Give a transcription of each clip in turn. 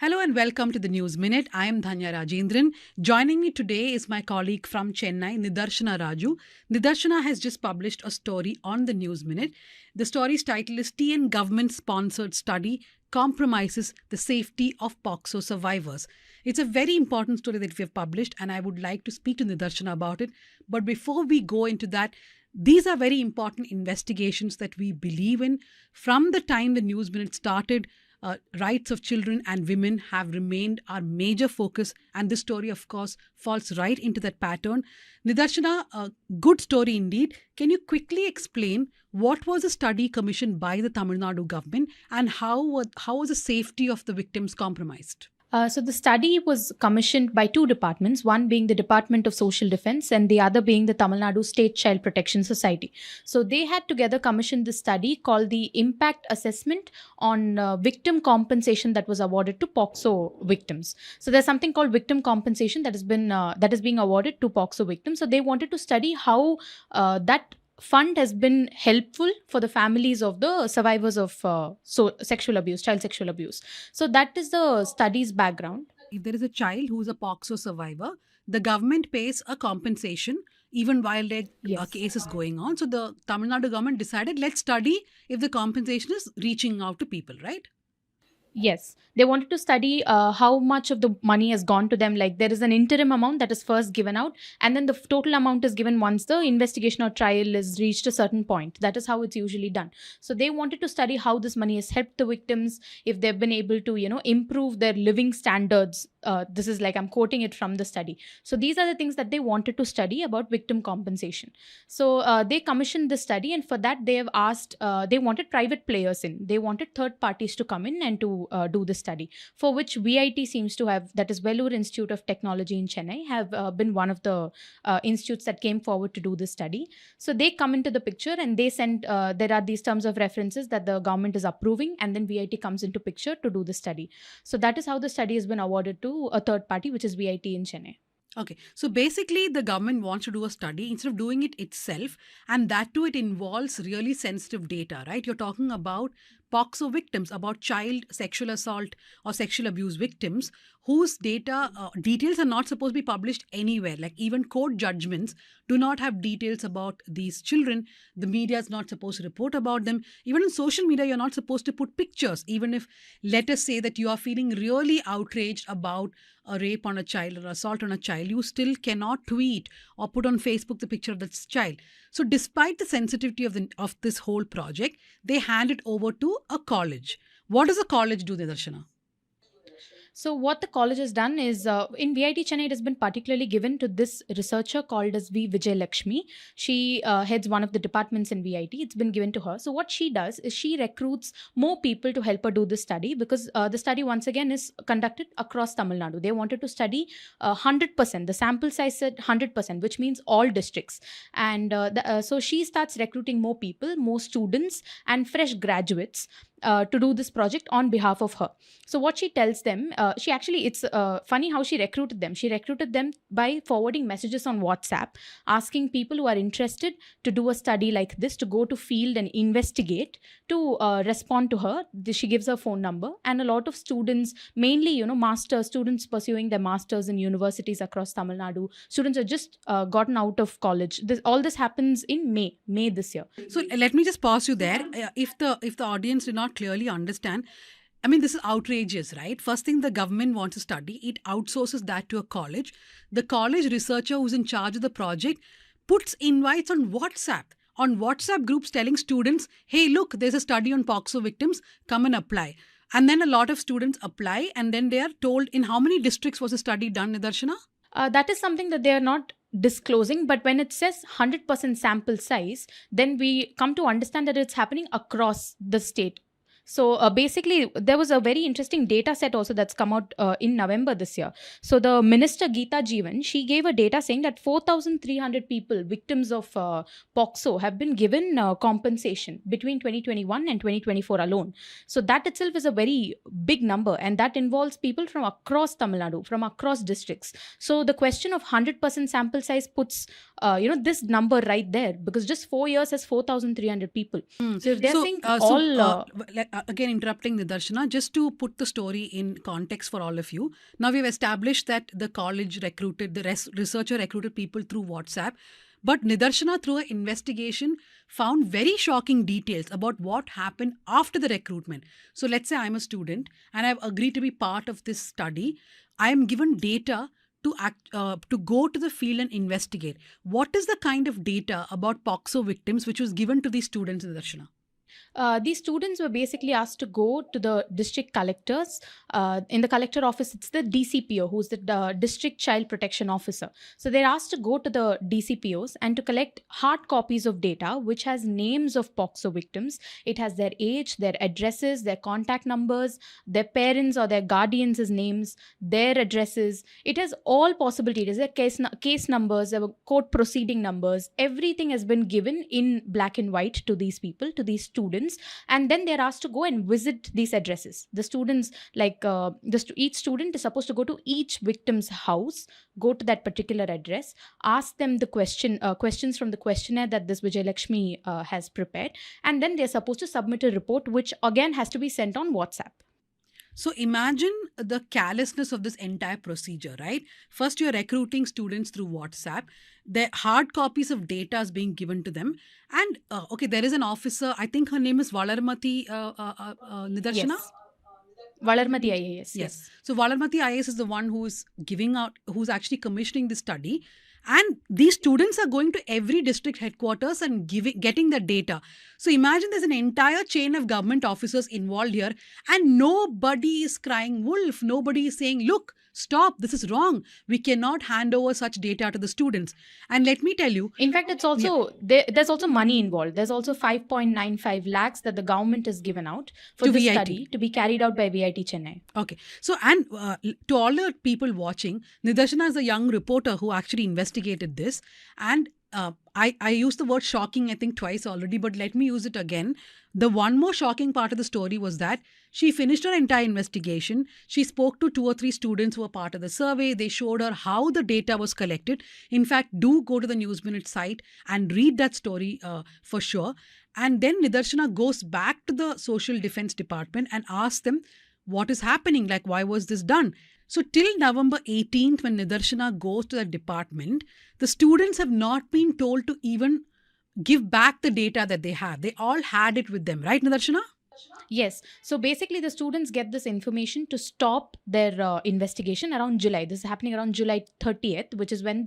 Hello and welcome to the News Minute. I am Dhanya Rajendran. Joining me today is my colleague from Chennai, Nidarshana Raju. Nidarshana has just published a story on the News Minute. The story's title is TN Government-Sponsored Study Compromises the Safety of POCSO Survivors. It's a very important story that we have published and I would like to speak to Nidarshana about it. But before we go into that, these are very important investigations that we believe in. From the time the News Minute started, rights of children and women have remained our major focus, and this story, of course, falls right into that pattern. Nidarshana, a good story indeed. Can you quickly explain what was a study commissioned by the Tamil Nadu government and how was the safety of the victims compromised? So the study was commissioned by two departments, one being the Department of Social Defense and the other being the Tamil Nadu State Child Protection Society. So they had together commissioned this study called the Impact Assessment on Victim Compensation that was awarded to POCSO victims. So there's something called victim compensation that is being awarded to POCSO victims. So they wanted to study how that fund has been helpful for the families of the survivors of sexual abuse, child sexual abuse. So that is the study's background. If there is a child who is a POCSO survivor, the government pays a compensation even while their case is going on. So the Tamil Nadu government decided, let's study if the compensation is reaching out to people, right? Yes, they wanted to study how much of the money has gone to them. Like there is an interim amount that is first given out and then the total amount is given once the investigation or trial is reached a certain point. That is how it's usually done. So they wanted to study how this money has helped the victims, if they've been able to, improve their living standards. This is like I'm quoting it from the study. So these are the things that they wanted to study about victim compensation. So they commissioned this study, and for that they have asked, they wanted private players in. They wanted third parties to come in and to do the study, for which VIT seems to have, that is Vellore Institute of Technology in Chennai, have been one of the institutes that came forward to do this study. So they come into the picture and they send, there are these terms of references that the government is approving, and then VIT comes into picture to do the study. So that is how the study has been awarded to a third party, which is VIT in Chennai. Okay, so basically the government wants to do a study instead of doing it itself, and that too it involves really sensitive data, right? You're talking about POCSO victims, about child sexual assault or sexual abuse victims whose details are not supposed to be published anywhere. Like even court judgments do not have details about these children. The media is not supposed to report about them. Even in social media, you're not supposed to put pictures. Even if, let us say that you are feeling really outraged about a rape on a child or assault on a child, you still cannot tweet or put on Facebook the picture of this child. So despite the sensitivity of this whole project, they hand it over to a college. What does a college do, Nidarshana? So what the college has done is, in VIT Chennai, it has been particularly given to this researcher called as V. Vijay Lakshmi. She heads one of the departments in VIT. It's been given to her. So what she does is she recruits more people to help her do this study, because the study once again is conducted across Tamil Nadu. They wanted to study 100%. The sample size said 100%, which means all districts. And so she starts recruiting more people, more students and fresh graduates to do this project on behalf of her. So what she tells them, it's funny how she recruited them. She recruited them by forwarding messages on WhatsApp, asking people who are interested to do a study like this, to go to field and investigate, to respond to her. She gives her phone number, and a lot of students, mainly, master students pursuing their masters in universities across Tamil Nadu, students are just gotten out of college. All this happens in May this year. So let me just pause you there. If the audience did not clearly understand, I mean, this is outrageous, right? First thing, the government wants to study, it outsources that to a college. The college researcher who's in charge of the project puts invites on WhatsApp groups telling students, hey, look, there's a study on POCSO victims, come and apply. And then a lot of students apply, and then they are told in how many districts was the study done, Nidarshana? That is something that they are not disclosing, but when it says 100% sample size, then we come to understand that it's happening across the state. So basically, there was a very interesting data set also that's come out in November this year. So the Minister Geeta Jeevan, she gave a data saying that 4,300 people, victims of POCSO, have been given compensation between 2021 and 2024 alone. So that itself is a very big number, and that involves people from across Tamil Nadu, from across districts. So the question of 100% sample size puts this number right there, because just 4 years has 4,300 people. So if they're saying again interrupting Nidarshana, just to put the story in context for all of you. Now we've established that the college recruited, researcher recruited people through WhatsApp. But Nidarshana, through an investigation, found very shocking details about what happened after the recruitment. So let's say I'm a student and I've agreed to be part of this study. I am given data to go to the field and investigate. What is the kind of data about POCSO victims which was given to these students, Nidarshana? These students were basically asked to go to the district collectors. In the collector office, it's the DCPO, who's the District Child Protection Officer. So they're asked to go to the DCPOs and to collect hard copies of data, which has names of POCSO victims. It has their age, their addresses, their contact numbers, their parents or their guardians' names, their addresses. It has all possible details. Their case numbers, their court proceeding numbers. Everything has been given in black and white to these people, to these students, and then they're asked to go and visit these addresses. The students, each student is supposed to go to each victim's house, go to that particular address, ask them the questions from the questionnaire that this Vijay Lakshmi has prepared, and then they're supposed to submit a report, which again has to be sent on WhatsApp. So imagine the callousness of this entire procedure, right? First, you're recruiting students through WhatsApp. The hard copies of data is being given to them. And, there is an officer, I think her name is Valarmati Nidarshana? Yes. Valarmati IAS. Yes. So Valarmati IAS is the one who's who's actually commissioning the study. And these students are going to every district headquarters and getting the data. So imagine there's an entire chain of government officers involved here, and nobody is crying wolf. Nobody is saying, look, stop, this is wrong. We cannot hand over such data to the students. And let me tell you. In fact, it's also, there's also money involved. There's also 5.95 lakhs that the government has given out for the study to be carried out by VIT Chennai. Okay. So, and to all the people watching, Nidarshana is a young reporter who actually investigated this. And I used the word shocking, I think, twice already, but let me use it again. The one more shocking part of the story was that she finished her entire investigation. She spoke to 2 or 3 students who were part of the survey. They showed her how the data was collected. In fact, do go to the News Minute site and read that story for sure. And then Nidarshana goes back to the Social Defense Department and asks them, what is happening? Like, why was this done? So till November 18th, when Nidarshana goes to the department, the students have not been told to even give back the data that they had. They all had it with them, right, Nidarshana? Yes. So basically, the students get this information to stop their investigation around July. This is happening around July 30th, which is when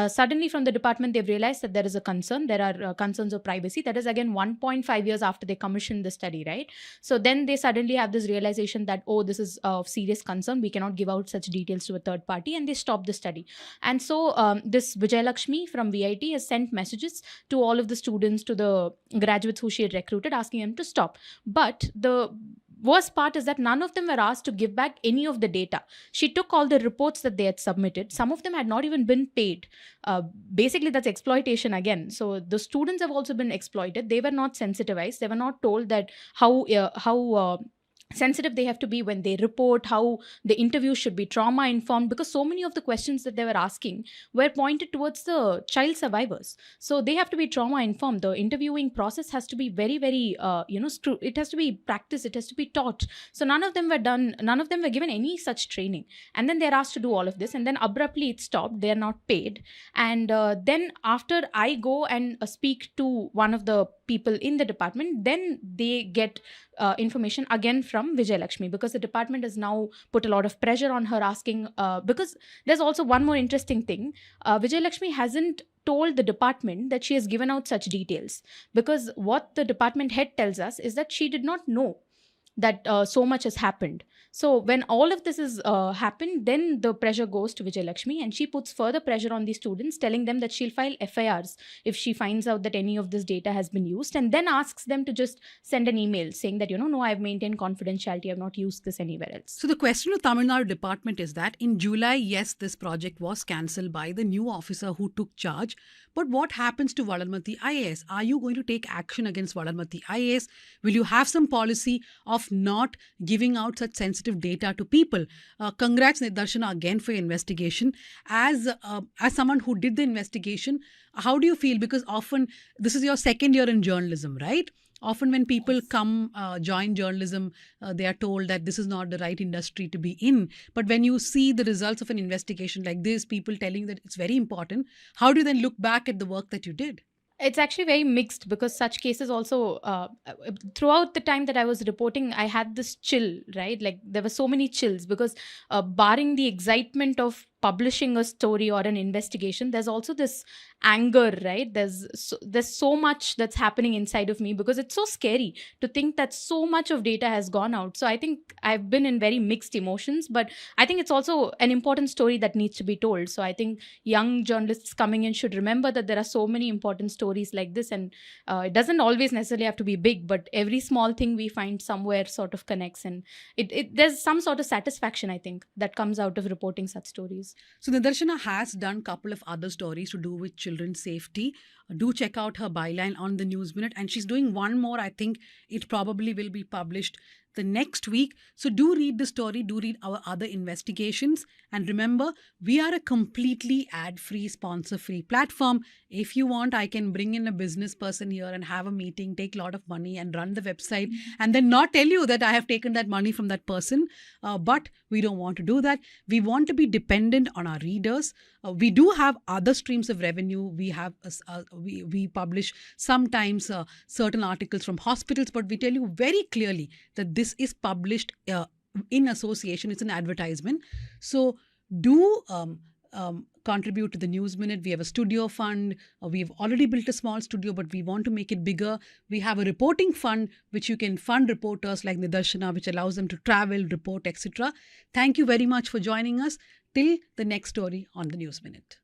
suddenly from the department, they've realized that there is a concern. There are concerns of privacy. That is again 1.5 years after they commissioned the study, right? So then they suddenly have this realization that, oh, this is of serious concern. We cannot give out such details to a third party, and they stop the study. And so this Vijay Lakshmi from VIT has sent messages to all of the students, to the graduates who she had recruited, asking them to stop. But the worst part is that none of them were asked to give back any of the data. She took all the reports that they had submitted. Some of them had not even been paid. Basically, that's exploitation again. So the students have also been exploited. They were not sensitized. They were not told that how sensitive they have to be when they report, how the interview should be trauma informed, because so many of the questions that they were asking were pointed towards the child survivors. So they have to be trauma informed. The interviewing process has to be very, very, it has to be practiced, it has to be taught. So none of them were given any such training. And then they're asked to do all of this, and then abruptly it stopped. They're not paid. And then after I go and speak to one of the people in the department, then they get information again from Vijay Lakshmi, because the department has now put a lot of pressure on her, asking, because there's also one more interesting thing. Vijay Lakshmi hasn't told the department that she has given out such details, because what the department head tells us is that she did not know that so much has happened. So when all of this is happened, then the pressure goes to Vijay Lakshmi, and she puts further pressure on the students, telling them that she'll file FIRs if she finds out that any of this data has been used, and then asks them to just send an email saying that, no, I've maintained confidentiality, I've not used this anywhere else. So the question of Tamil Nadu department is that in July, yes, this project was cancelled by the new officer who took charge. But what happens to Valarmati IAS? Are you going to take action against Valarmati IAS? Will you have some policy of not giving out such sensitive data to people? Congrats, Nidarshana, again for your investigation. As someone who did the investigation, how do you feel? Because often this is your second year in journalism, right? Often when people Yes. come join journalism, they are told that this is not the right industry to be in. But when you see the results of an investigation like this, people telling that it's very important, how do you then look back at the work that you did? It's actually very mixed because such cases also, throughout the time that I was reporting, I had this chill, right? Like there were so many chills because, barring the excitement of publishing a story or an investigation, there's also this anger, right? There's so much that's happening inside of me because it's so scary to think that so much of data has gone out. So I think I've been in very mixed emotions, but I think it's also an important story that needs to be told. So I think young journalists coming in should remember that there are so many important stories like this, and it doesn't always necessarily have to be big, but every small thing we find somewhere sort of connects, and it there's some sort of satisfaction, I think, that comes out of reporting such stories. So Nidarshana has done a couple of other stories to do with children's safety. Do check out her byline on the News Minute, and she's doing one more. I think it probably will be published the next week. So do read the story, do read our other investigations, and remember, we are a completely ad-free, sponsor-free platform. If you want, I can bring in a business person here and have a meeting, take a lot of money and run the website, and then not tell you that I have taken that money from that person. But we don't want to do that. We want to be dependent on our readers. We do have other streams of revenue. We publish sometimes certain articles from hospitals, but we tell you very clearly that this is published in association. It's an advertisement. So do contribute to the News Minute. We have a studio fund. We've already built a small studio, but we want to make it bigger. We have a reporting fund, which you can fund reporters like Nidarshana, which allows them to travel, report, etc. Thank you very much for joining us. Till the next story on the News Minute.